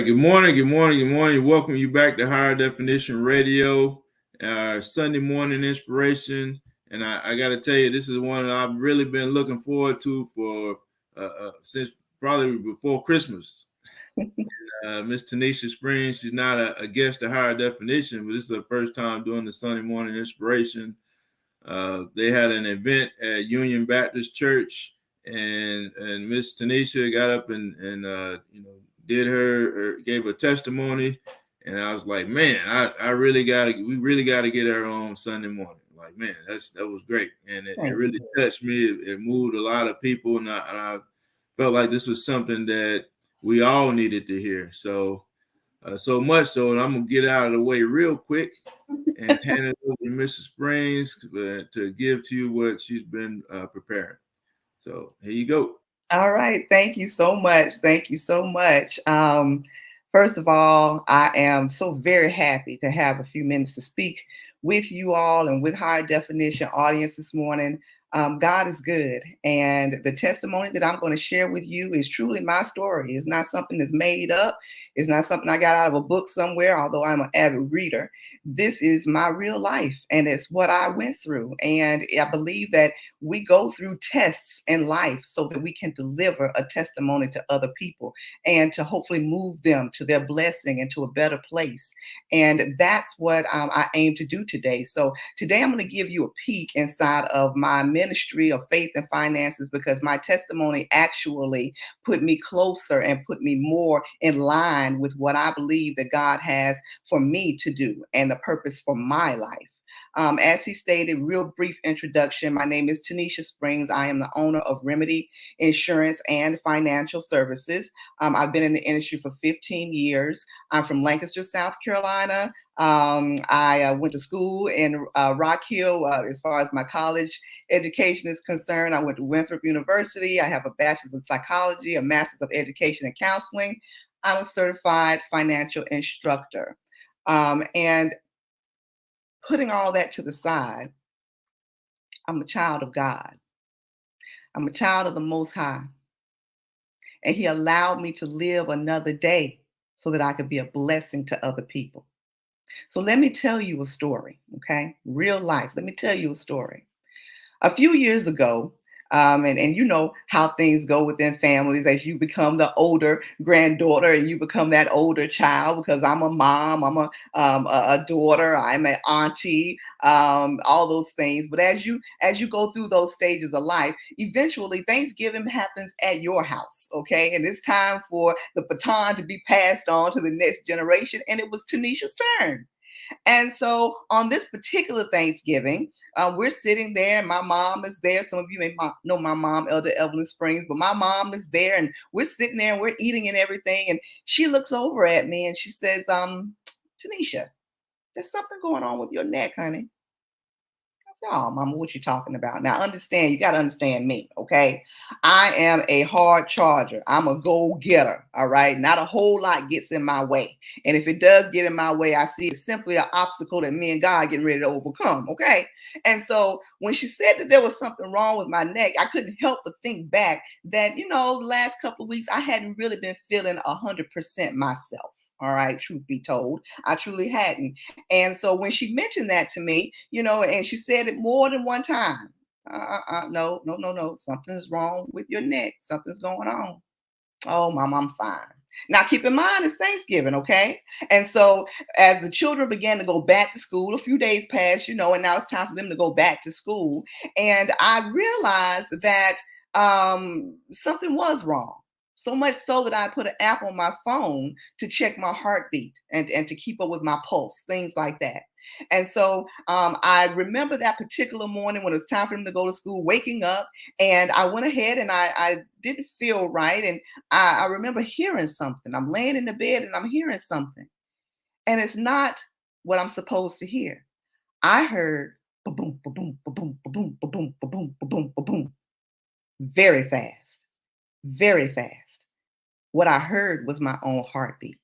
Good morning, good morning, good morning. Welcome you back to Higher Definition Radio, Sunday morning inspiration. And I got to tell you, this is one I've really been looking forward to for since probably before Christmas. Miss Tanisha Springs, she's not a guest to Higher Definition, but this is her first time doing the Sunday morning inspiration. They had an event at Union Baptist Church, and Miss Tanisha got up and did gave a testimony, and I was like, man, we really gotta get her on Sunday morning. Like, man, that was great, and it really touched me. It moved a lot of people, and I felt like this was something that we all needed to hear. So much so, and I'm gonna get out of the way real quick and hand it over to Mrs. Springs to give to you what she's been preparing. So here you go. All right. Thank you so much. Thank you so much. First of all, I am so very happy to have a few minutes to speak with you all and with Higher Definition audience this morning. God is good. And the testimony that I'm going to share with you is truly my story. It's not something that's made up. It's not something I got out of a book somewhere, although I'm an avid reader. This is my real life, and it's what I went through. And I believe that we go through tests in life so that we can deliver a testimony to other people and to hopefully move them to their blessing and to a better place. And that's what I aim to do today. So today I'm going to give you a peek inside of my ministry of faith and finances, because my testimony actually put me closer and put me more in line with what I believe that God has for me to do and the purpose for my life. As he stated, real brief introduction. My name is Tinisha Springs. I am the owner of Remedy Insurance and Financial Services. I've been in the industry for 15 years. I'm from Lancaster, South Carolina. I went to school in Rock Hill as far as my college education is concerned. I went to Winthrop University. I have a bachelor's in psychology, a master's of education and counseling. I'm a certified financial instructor. And putting all that to the side, I'm a child of God. I'm a child of the Most High. And He allowed me to live another day so that I could be a blessing to other people. So let me tell you a story, okay? Real life. Let me tell you a story. A few years ago, and you know how things go within families as you become the older granddaughter and you become that older child, because I'm a mom, I'm a daughter, I'm an auntie, all those things. But as you go through those stages of life, eventually Thanksgiving happens at your house, okay? And it's time for the baton to be passed on to the next generation. And it was Tanisha's turn. And so on this particular Thanksgiving, we're sitting there, and my mom is there. Some of you may know my mom, Elder Evelyn Springs, but my mom is there, and we're sitting there and we're eating and everything. And she looks over at me and she says, Tanisha, there's something going on with your neck, honey. Oh, mama, what you talking about? Now, understand, you got to understand me, okay? I am a hard charger. I'm a go-getter, all right? Not a whole lot gets in my way. And if it does get in my way, I see it's simply an obstacle that me and God getting ready to overcome, okay? And so when she said that there was something wrong with my neck, I couldn't help but think back that, the last couple of weeks, I hadn't really been feeling 100% myself. All right, truth be told, I truly hadn't. And so when she mentioned that to me, and she said it more than one time, no, no, no, no, something's wrong with your neck. Something's going on. Oh, mom, I'm fine. Now, keep in mind, it's Thanksgiving, okay? And so as the children began to go back to school, a few days passed, and now it's time for them to go back to school. And I realized that something was wrong. So much so that I put an app on my phone to check my heartbeat and to keep up with my pulse, things like that. And so I remember that particular morning when it was time for them to go to school, waking up, and I went ahead and I didn't feel right. And I remember hearing something. I'm laying in the bed and I'm hearing something. And it's not what I'm supposed to hear. I heard ba-boom, ba-boom, ba-boom, ba-boom, ba-boom, ba-boom, ba-boom, ba-boom. Very fast. Very fast. What I heard was my own heartbeat.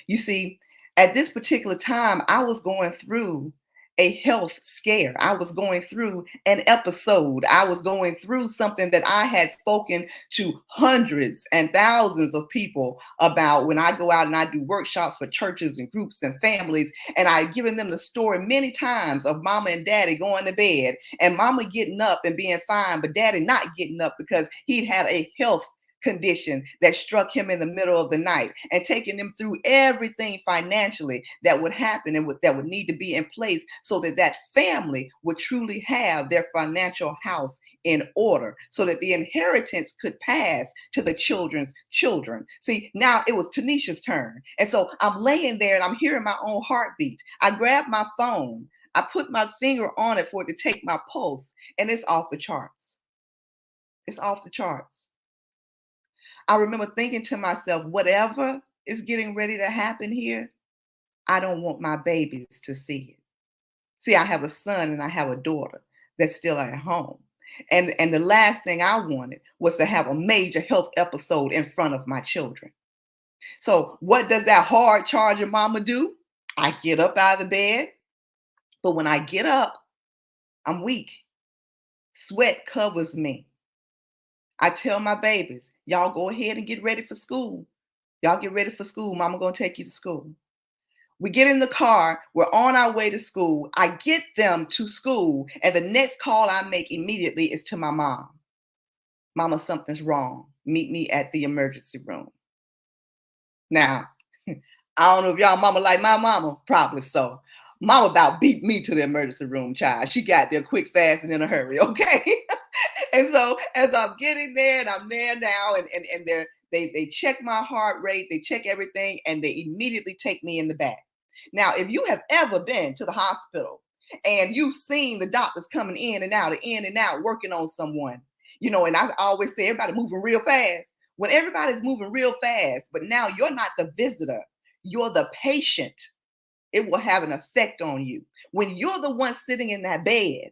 You see, at this particular time, I was going through a health scare. I was going through an episode. I was going through something that I had spoken to hundreds and thousands of people about when I go out and I do workshops for churches and groups and families. And I've given them the story many times of mama and daddy going to bed and mama getting up and being fine, but daddy not getting up because he'd had a health condition that struck him in the middle of the night, and taking them through everything financially that would happen and that would need to be in place so that that family would truly have their financial house in order, so that the inheritance could pass to the children's children. See, now it was Tanisha's turn. And so I'm laying there and I'm hearing my own heartbeat. I grabbed my phone, I put my finger on it for it to take my pulse, and it's off the charts. It's off the charts. I remember thinking to myself, whatever is getting ready to happen here, I don't want my babies to see it. See, I have a son and I have a daughter that's still at home. And the last thing I wanted was to have a major health episode in front of my children. So what does that hard charging mama do? I get up out of the bed, but when I get up, I'm weak. Sweat covers me. I tell my babies, y'all go ahead and get ready for school. Y'all get ready for school. Mama gonna take you to school. We get in the car. We're on our way to school. I get them to school. And the next call I make immediately is to my mom. Mama, something's wrong. Meet me at the emergency room. Now, I don't know if y'all mama like my mama. Probably so. Mama about beat me to the emergency room, child. She got there quick, fast, and in a hurry, okay? And so as I'm getting there and I'm there now, and they check my heart rate, they check everything, and they immediately take me in the back. Now, if you have ever been to the hospital and you've seen the doctors coming in and out, working on someone, you know, and I always say everybody moving real fast. When everybody's moving real fast, but now you're not the visitor, you're the patient, it will have an effect on you. When you're the one sitting in that bed,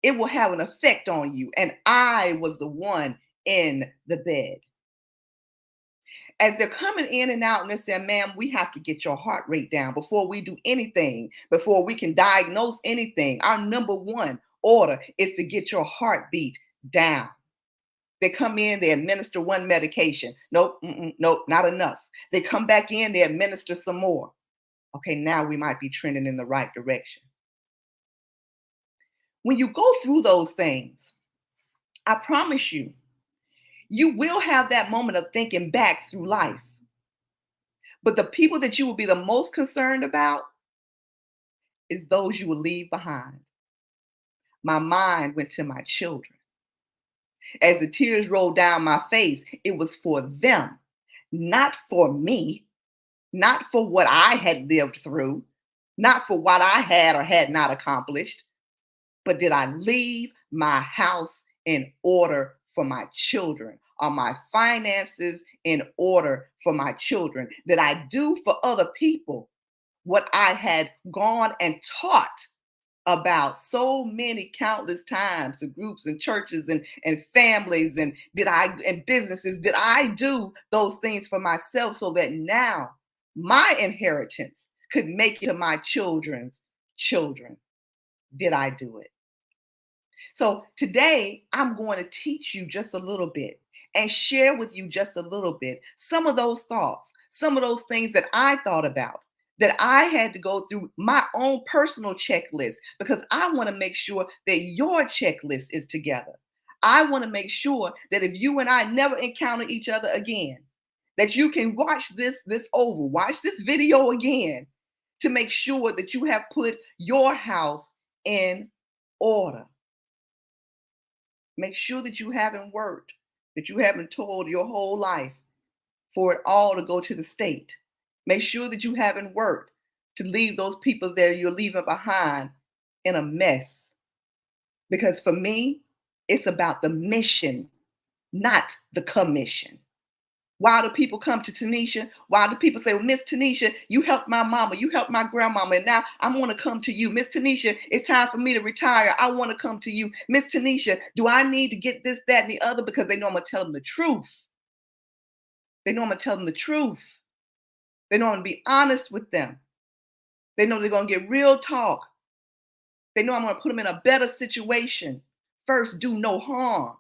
it will have an effect on you. And I was the one in the bed. As they're coming in and out and they're saying, ma'am, we have to get your heart rate down before we do anything, before we can diagnose anything. Our number one order is to get your heartbeat down. They come in, they administer one medication. Nope, nope, not enough. They come back in, they administer some more. Okay, now we might be trending in the right direction. When you go through those things, I promise you, you will have that moment of thinking back through life. But the people that you will be the most concerned about is those you will leave behind. My mind went to my children. As the tears rolled down my face, it was for them, not for me, not for what I had lived through, not for what I had or had not accomplished, but did I leave my house in order for my children? Are my finances in order for my children? Did I do for other people what I had gone and taught about so many countless times to groups and churches and families and businesses? Did I do those things for myself so that now my inheritance could make it to my children's children? Did I do it? So today I'm going to teach you just a little bit and share with you just a little bit some of those thoughts, some of those things that I thought about, that I had to go through my own personal checklist, because I want to make sure that your checklist is together. I want to make sure that if you and I never encounter each other again, that you can watch this over, watch this video again to make sure that you have put your house in order. Make sure that you haven't worked, that you haven't toiled your whole life for it all to go to the state. Make sure that you haven't worked to leave those people that you're leaving behind in a mess. Because for me, it's about the mission, not the commission. Why do people come to Tinisha? Why do people say, well, Miss Tinisha, you helped my mama, you helped my grandmama, and now I want to come to you. Miss Tinisha, it's time for me to retire. I want to come to you. Miss Tinisha, do I need to get this, that, and the other? Because they know I'm going to tell them the truth. They know I'm going to tell them the truth. They know I'm going to be honest with them. They know they're going to get real talk They know I'm going to put them in a better situation. First, do no harm.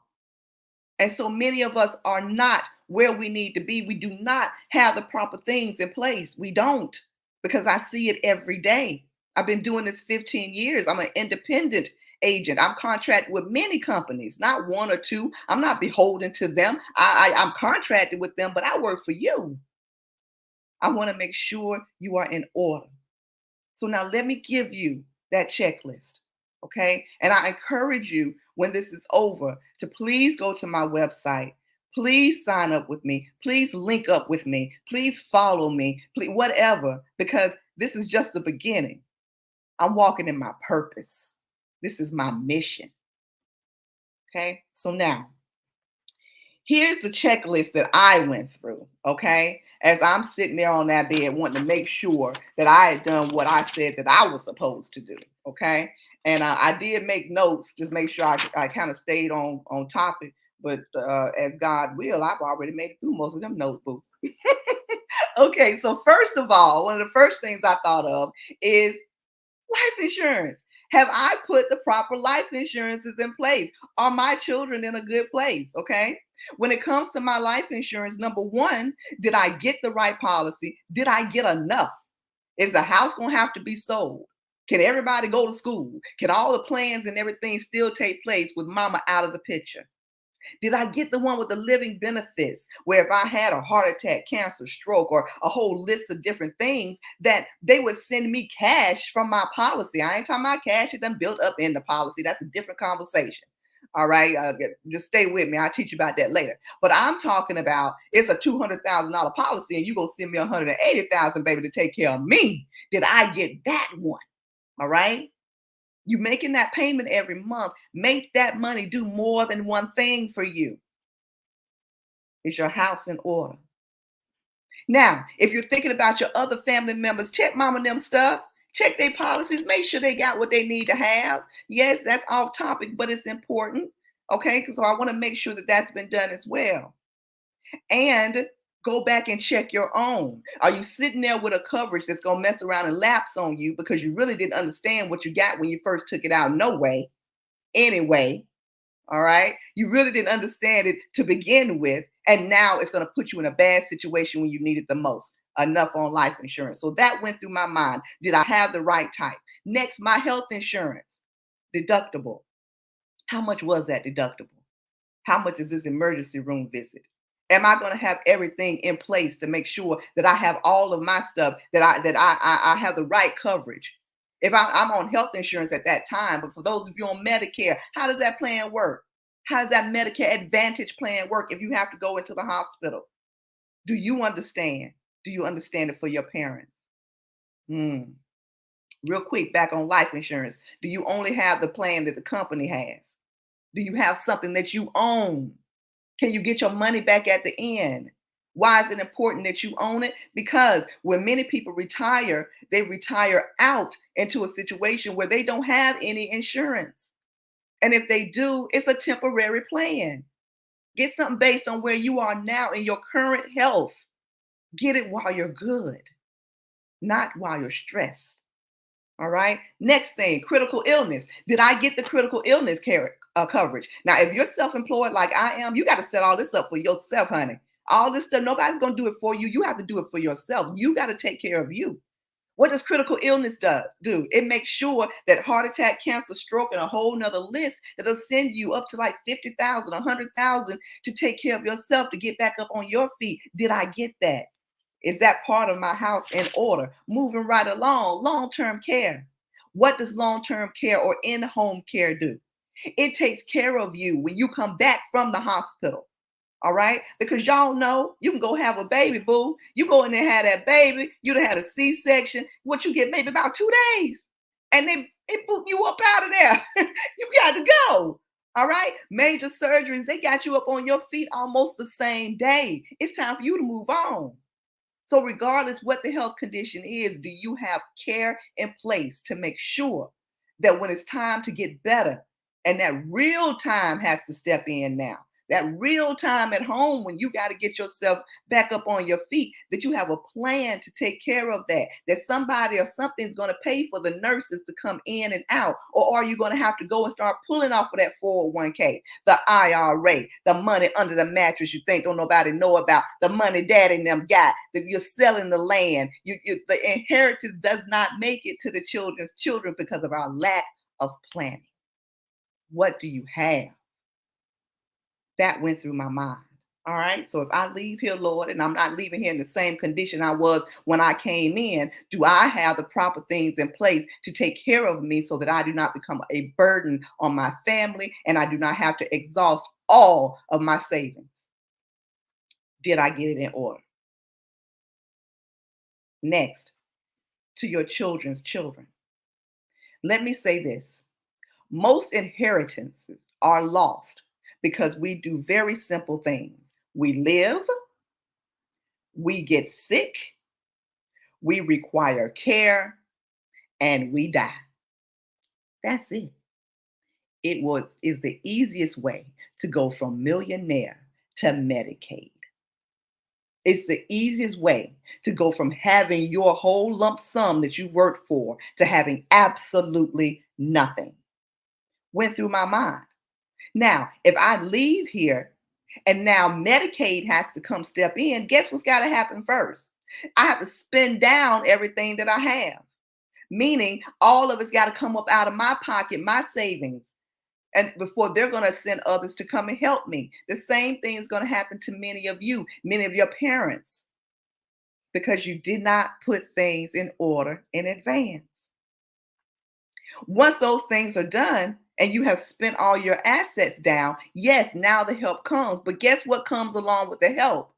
And so many of us are not where we need to be. We do not have the proper things in place. We don't, because I see it every day. I've been doing this 15 years. I'm an independent agent. I'm contracted with many companies, not one or two. I'm not beholden to them. I'm contracted with them, but I work for you. I want to make sure you are in order. So now let me give you that checklist. Okay. And I encourage you when this is over to please go to my website. Please sign up with me. Please link up with me. Please follow me. Please, whatever, because this is just the beginning. I'm walking in my purpose. This is my mission. Okay. So now, here's the checklist that I went through, okay? As I'm sitting there on that bed wanting to make sure that I had done what I said that I was supposed to do, okay? And I did make notes, just make sure I kind of stayed on topic. But as God will, I've already made it through most of them notes, boo. Okay, so first of all, one of the first things I thought of is life insurance. Have I put the proper life insurances in place? Are my children in a good place? Okay. When it comes to my life insurance, number one, did I get the right policy? Did I get enough? Is the house going to have to be sold? Can everybody go to school? Can all the plans and everything still take place with mama out of the picture? Did I get the one with the living benefits where if I had a heart attack, cancer, stroke, or a whole list of different things that they would send me cash from my policy? I ain't talking about cash that done built up in the policy. That's a different conversation. All right, just stay with me. I'll teach you about that later. But I'm talking about it's a $200,000 policy, and you gonna send me $180,000, baby, to take care of me. Did I get that one? All right. You making that payment every month. Make that money do more than one thing for you. Is your house in order? Now, if you're thinking about your other family members, check mama and them stuff. Check their policies. Make sure they got what they need to have. Yes, that's off topic, but it's important. Okay, so I want to make sure that that's been done as well. And go back and check your own. Are you sitting there with a coverage that's going to mess around and lapse on you because you really didn't understand what you got when you first took it out? No way. Anyway, all right? You really didn't understand it to begin with. And now it's going to put you in a bad situation when you need it the most. Enough on life insurance. So that went through my mind. Did I have the right type? Next, my health insurance. Deductible. How much was that deductible? How much is this emergency room visit? Am I going to have everything in place to make sure that I have all of my stuff, that I have the right coverage? If I'm on health insurance at that time, but for those of you on Medicare, how does that plan work? How does that Medicare Advantage plan work if you have to go into the hospital? Do you understand? Do you understand it for your parents? Real quick, back on life insurance. Do you only have the plan that the company has? Do you have something that you own? Can you get your money back at the end? Why is it important that you own it? Because when many people retire, they retire out into a situation where they don't have any insurance. And if they do, it's a temporary plan. Get something based on where you are now in your current health. Get it while you're good, not while you're stressed. All right. Next thing, critical illness. Did I get the critical illness coverage? Now, if you're self-employed like I am, you got to set all this up for yourself, honey. All this stuff, nobody's going to do it for you. You have to do it for yourself. You got to take care of you. What does critical illness do? It makes sure that heart attack, cancer, stroke, and a whole nother list that'll send you up to like 50,000, 100,000 to take care of yourself, to get back up on your feet. Did I get that? Is that part of my house in order? Moving right along, long-term care. What does long-term care or in-home care do? It takes care of you when you come back from the hospital. All right? Because y'all know you can go have a baby, boo. You go in there and have that baby. You'd have had a C-section. What you get, maybe about 2 days. And they boot you up out of there. You got to go. All right? Major surgeries, they got you up on your feet almost the same day. It's time for you to move on. So regardless what the health condition is, do you have care in place to make sure that when it's time to get better, and that real time has to step in now, That real time at home when you got to get yourself back up on your feet, that you have a plan to take care of that, that somebody or something's going to pay for the nurses to come in and out. Or are you going to have to go and start pulling off of that 401k, the IRA, the money under the mattress you think don't nobody know about, the money daddy and them got, that you're selling the land. The inheritance does not make it to the children's children because of our lack of planning. What do you have? That went through my mind. All right. So if I leave here, Lord, and I'm not leaving here in the same condition I was when I came in, do I have the proper things in place to take care of me so that I do not become a burden on my family and I do not have to exhaust all of my savings? Did I get it in order? Next, to your children's children. Let me say this. Most inheritances are lost because we do very simple things. We live, we get sick, we require care, and we die. That's it. Is the easiest way to go from millionaire to Medicaid. It's the easiest way to go from having your whole lump sum that you worked for to having absolutely nothing. Went through my mind. Now, if I leave here and now Medicaid has to come step in, guess what's got to happen first? I have to spend down everything that I have, meaning all of it's got to come up out of my pocket, my savings, and before they're going to send others to come and help me. The same thing is going to happen to many of you, many of your parents, because you did not put things in order in advance. Once those things are done and you have spent all your assets down, yes, now the help comes. But guess what comes along with the help?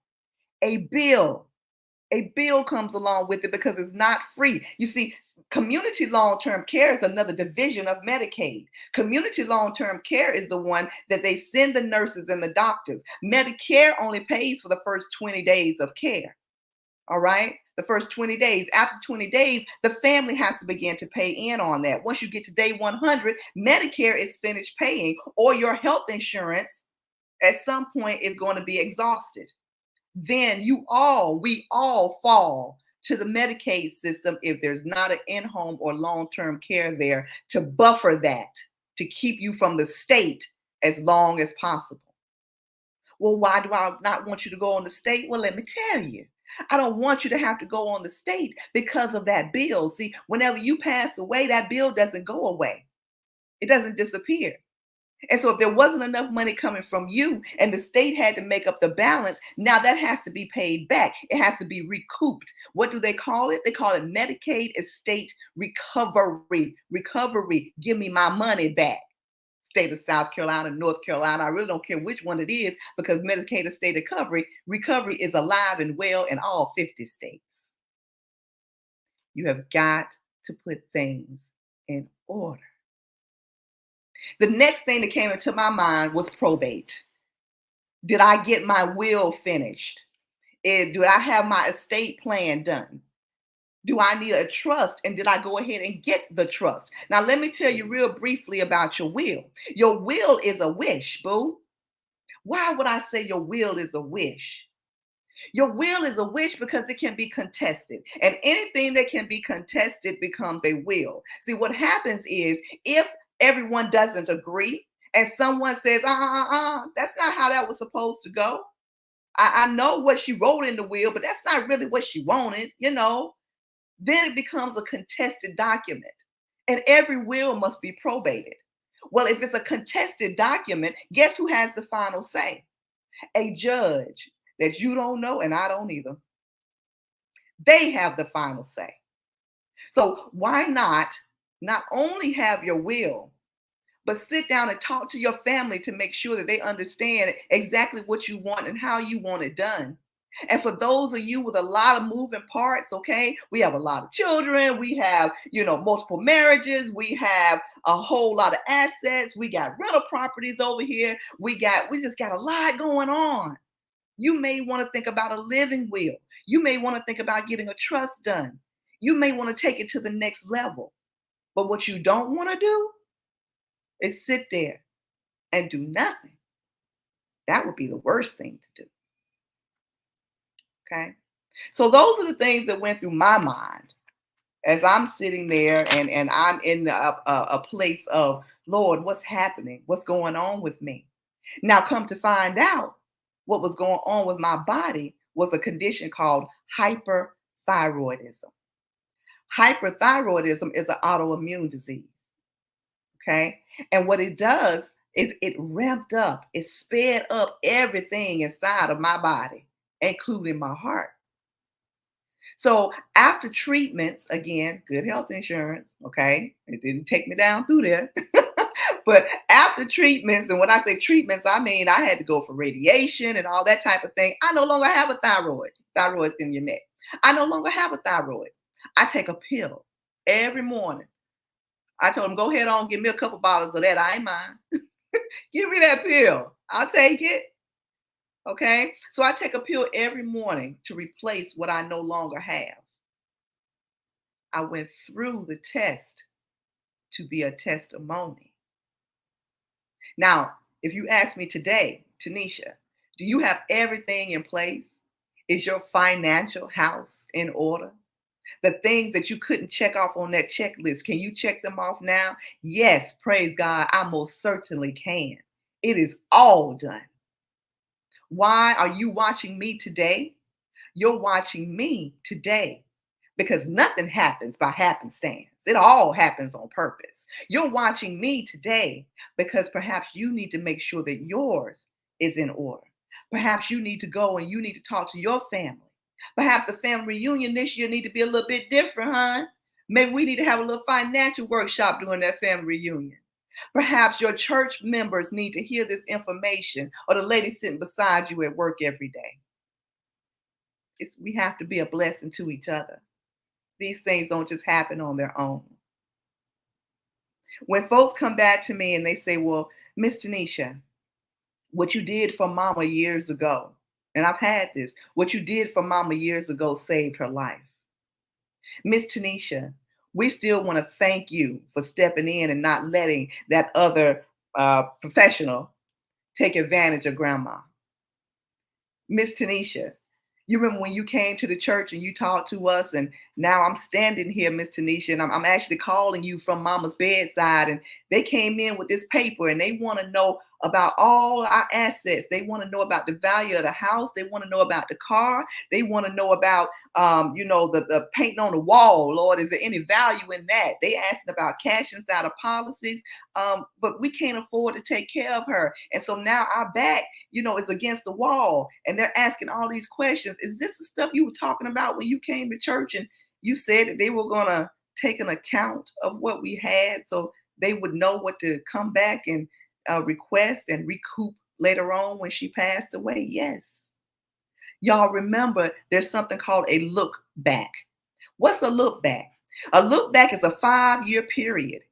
A bill. A bill comes along with it because it's not free. You see, community long-term care is another division of Medicaid. Community long-term care is the one that they send the nurses and the doctors. Medicare only pays for the first 20 days of care. All right. The first 20 days. After 20 days, the family has to begin to pay in on that. Once you get to day 100, Medicare is finished paying, or your health insurance at some point is going to be exhausted. Then we all fall to the Medicaid system if there's not an in-home or long-term care there to buffer that, to keep you from the state as long as possible. Well, why do I not want you to go on the state? Well, let me tell you. I don't want you to have to go on the state because of that bill. See, whenever you pass away, that bill doesn't go away. It doesn't disappear. And so if there wasn't enough money coming from you and the state had to make up the balance, now that has to be paid back. It has to be recouped. What do they call it? They call it Medicaid estate recovery. Recovery. Give me my money back. State of South Carolina, North Carolina. I really don't care which one it is because Medicaid estate recovery is alive and well in all 50 states. You have got to put things in order. The next thing that came into my mind was probate. Did I get my will finished? Do I have my estate plan done? Do I need a trust? And did I go ahead and get the trust? Now, let me tell you real briefly about your will. Your will is a wish, boo. Why would I say your will is a wish? Your will is a wish because it can be contested. And anything that can be contested becomes a will. See, what happens is if everyone doesn't agree and someone says, that's not how that was supposed to go. I know what she wrote in the will, but that's not really what she wanted, Then it becomes a contested document. And every will must be probated. Well, if it's a contested document, guess who has the final say? A judge that you don't know and I don't either. They have the final say. So why not only have your will, but sit down and talk to your family to make sure that they understand exactly what you want and how you want it done. And for those of you with a lot of moving parts, okay, we have a lot of children, we have, multiple marriages, we have a whole lot of assets, we got rental properties over here, we just got a lot going on. You may want to think about a living will. You may want to think about getting a trust done. You may want to take it to the next level. But what you don't want to do is sit there and do nothing. That would be the worst thing to do. Okay. So those are the things that went through my mind as I'm sitting there and I'm in a place of, Lord, what's happening? What's going on with me? Now, come to find out, what was going on with my body was a condition called hyperthyroidism. Hyperthyroidism is an autoimmune disease. Okay. And what it does is it ramped up, it sped up everything inside of my body, including my heart. So after treatments, again, good health insurance, okay, it didn't take me down through there. But after treatments, and when I say treatments, I mean I had to go for radiation and all that type of thing. I no longer have a thyroid. Thyroid's in your neck. I no longer have a thyroid. I take a pill every morning. I told him, go ahead on, give me a couple bottles of that. I ain't mind. Give me that pill. I'll take it. Okay. So I take a pill every morning to replace what I no longer have. I went through the test to be a testimony. Now, if you ask me today, Tanisha, do you have everything in place? Is your financial house in order? The things that you couldn't check off on that checklist, can you check them off now? Yes, praise God, I most certainly can. It is all done. Why are you watching me today? You're watching me today because nothing happens by happenstance. It all happens on purpose. You're watching me today because perhaps you need to make sure that yours is in order. Perhaps you need to go and you need to talk to your family. Perhaps the family reunion this year need to be a little bit different, huh? Maybe we need to have a little financial workshop during that family reunion. Perhaps your church members need to hear this information, or the lady sitting beside you at work every day. We have to be a blessing to each other. These things don't just happen on their own. When folks come back to me and they say, well, Miss Tanisha, what you did for mama years ago, and I've had this, what you did for mama years ago saved her life. Miss Tanisha, we still want to thank you for stepping in and not letting that other professional take advantage of grandma. Miss Tanisha, you remember when you came to the church and you talked to us, and now I'm standing here, Miss Tanisha, and I'm actually calling you from mama's bedside, and they came in with this paper and they want to know about all our assets. They want to know about the value of the house. They want to know about the car. They want to know about, the painting on the wall. Lord, is there any value in that? They asking about cash inside of policies, but we can't afford to take care of her. And so now our back, is against the wall, and they're asking all these questions. Is this the stuff you were talking about when you came to church and you said that they were going to take an account of what we had so they would know what to come back and request and recoup later on when she passed away? Yes. Y'all remember there's something called a look back. What's a look back? A look back is a 5-year period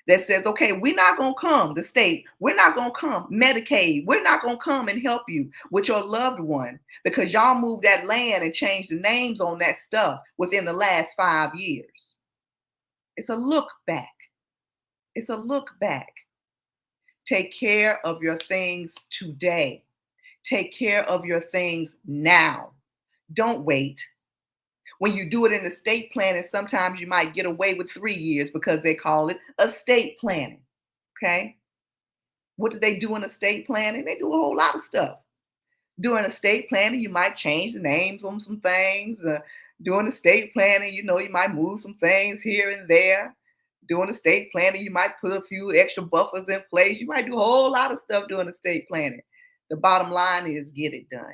that says, okay, we're not going to come, the state, we're not going to come, Medicaid, we're not going to come and help you with your loved one because y'all moved that land and changed the names on that stuff within the last 5 years. It's a look back. It's a look back. Take care of your things today. Take care of your things now. Don't wait. When you do it in estate planning, sometimes you might get away with 3 years because they call it estate planning. Okay. What do they do in estate planning? They do a whole lot of stuff. During estate planning, you might change the names on some things. During estate planning, you might move some things here and there. Doing estate planning, you might put a few extra buffers in place. You might do a whole lot of stuff doing estate planning. The bottom line is get it done.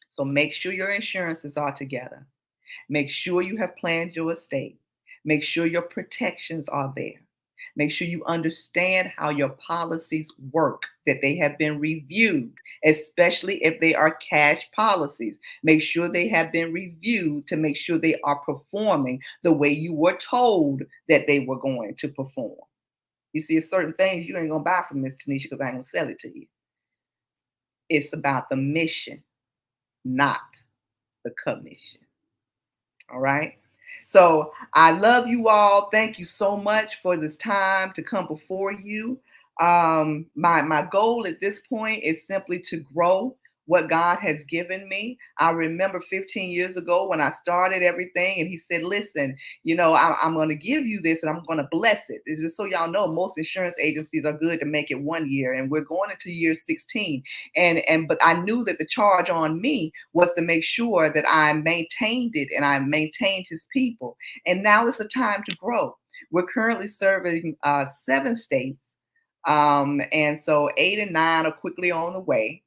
So make sure your insurances are together. Make sure you have planned your estate. Make sure your protections are there. Make sure you understand how your policies work, that they have been reviewed, especially if they are cash policies. Make sure they have been reviewed to make sure they are performing the way you were told that they were going to perform. You see, it's certain things you ain't going to buy from Miss Tanisha because I ain't going to sell it to you. It's about the mission, not the commission. All right. So I love you all. Thank you so much for this time to come before you. My goal at this point is simply to grow what God has given me. I remember 15 years ago when I started everything, and He said, "Listen, I'm going to give you this, and I'm going to bless it." It's just so y'all know, most insurance agencies are good to make it 1 year, and we're going into year 16. But I knew that the charge on me was to make sure that I maintained it and I maintained His people. And now it's a time to grow. We're currently serving 7 states, and so 8 and 9 are quickly on the way.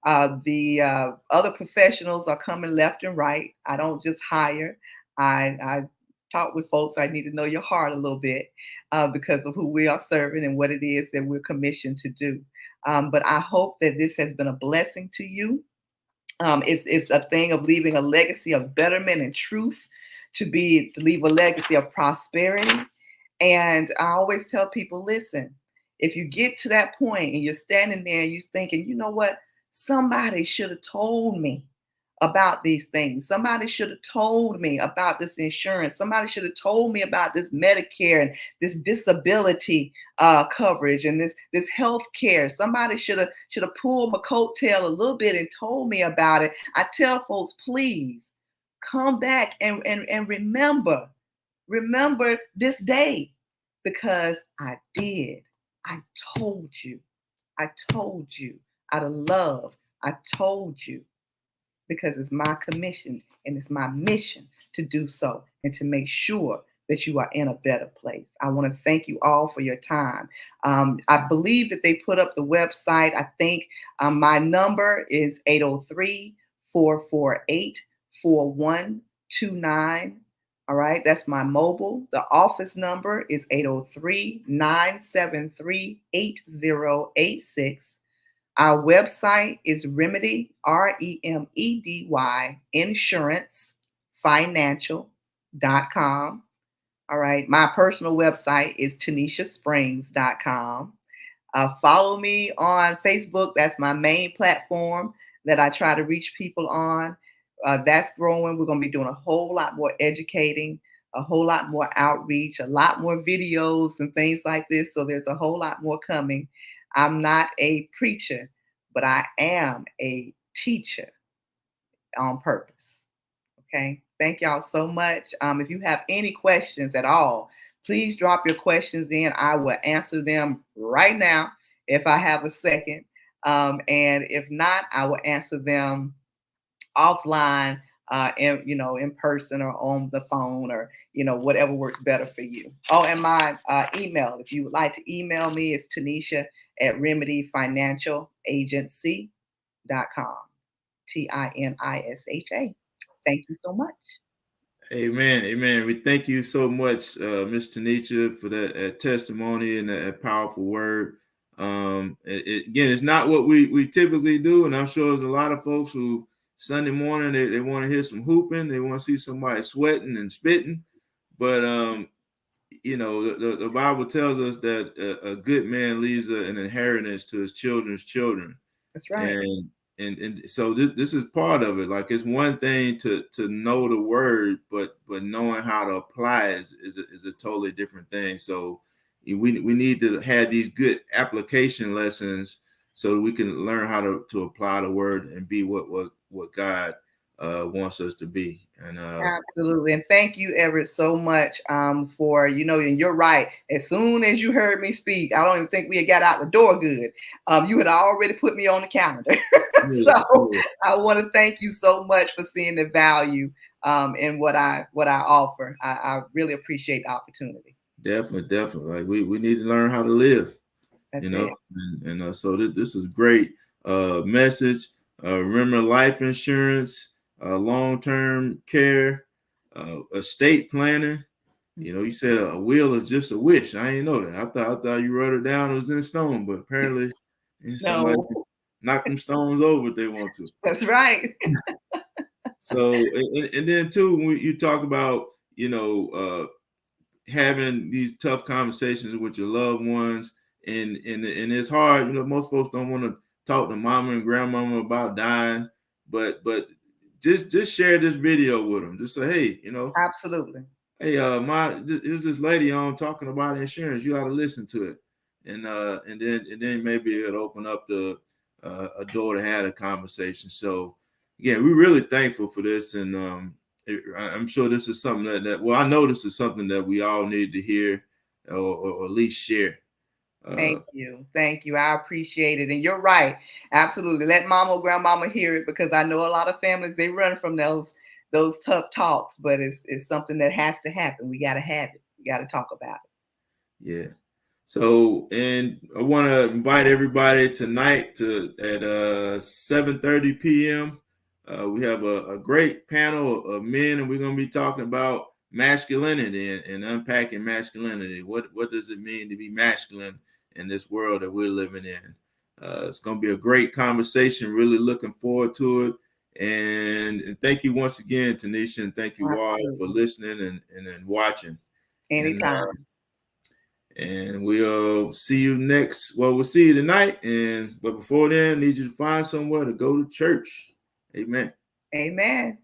The other professionals are coming left and right. I don't just hire. I talk with folks. I need to know your heart a little bit, because of who we are serving and what it is that we're commissioned to do. But I hope that this has been a blessing to you. It's a thing of leaving a legacy of betterment and truth, to leave a legacy of prosperity. And I always tell people, listen, if you get to that point and you're standing there and you're thinking, you know what, somebody should have told me about these things. Somebody should have told me about this insurance. Somebody should have told me about this Medicare and this disability coverage and this health care. Somebody should have pulled my coattail a little bit and told me about it. I tell folks, please come back and remember this day, because I did. I told you. I told you out of love. I told you, because it's my commission and it's my mission to do so and to make sure that you are in a better place. I want to thank you all for your time. I believe that they put up the website. I think my number is 803-448-4129. All right, that's my mobile. The office number is 803-973-8086. Our website is Remedy, REMEDY, insurance financial.com. All right. My personal website is TanishaSprings.com. Follow me on Facebook. That's my main platform that I try to reach people on. That's growing. We're going to be doing a whole lot more educating, a whole lot more outreach, a lot more videos and things like this. So there's a whole lot more coming. I'm not a preacher, but I am a teacher on purpose. Okay. Thank y'all so much. If you have any questions at all, please drop your questions in. I will answer them right now if I have a second. And if not, I will answer them offline, in person or on the phone, or whatever works better for you. Oh, and my email, if you would like to email me, is Tinisha at remedyfinancialagency.com. TINISHA. Thank you so much. Amen. Amen. We thank you so much, Ms. Tinisha, for that testimony and that powerful word. Again, it's not what we typically do, and I'm sure there's a lot of folks who Sunday morning they want to hear some hooping, they want to see somebody sweating and spitting, but the Bible tells us that a good man leaves an inheritance to his children's children. That's right. And so this is part of it. Like, it's one thing to know the word, but knowing how to apply it is a totally different thing. So we need to have these good application lessons so that we can learn how to apply the word and be what God wants us to be. And absolutely. And thank you, Everett, so much for, and you're right. As soon as you heard me speak, I don't even think we had got out the door good. You had already put me on the calendar. So I want to thank you so much for seeing the value in what I offer. I really appreciate the opportunity. Definitely. Like, we need to learn how to live. That's and so this is great message. Remember, life insurance, long-term care, estate planning. You said a will is just a wish. I didn't know that. I thought you wrote it down, it was in stone, but apparently somebody can knock them stones over if they want to. That's right. So and then too, when you talk about having these tough conversations with your loved ones, and it's hard. Most folks don't want to talk to mama and grandmama about dying, but just share this video with them. Just say, hey, absolutely. Hey, there's this lady on talking about insurance. You ought to listen to it. and then maybe it'll open up a door to have a conversation. So again, we're really thankful for this, and I'm sure this is something that well, I know this is something that we all need to hear or at least share. Thank you. Thank you. I appreciate it. And you're right. Absolutely. Let mama or grandmama hear it, because I know a lot of families, they run from those tough talks, but it's something that has to happen. We got to have it. We got to talk about it. Yeah. So, and I want to invite everybody tonight to at 7:30 p.m. We have a great panel of men, and we're going to be talking about masculinity and unpacking masculinity. What does it mean to be masculine in this world that we're living in? It's going to be a great conversation. Really looking forward to it. And thank you once again, Tanisha, and thank you all for Absolutely. listening and watching. And Anytime. and we'll see you next. Well, we'll see you tonight. But before then, I need you to find somewhere to go to church. Amen. Amen.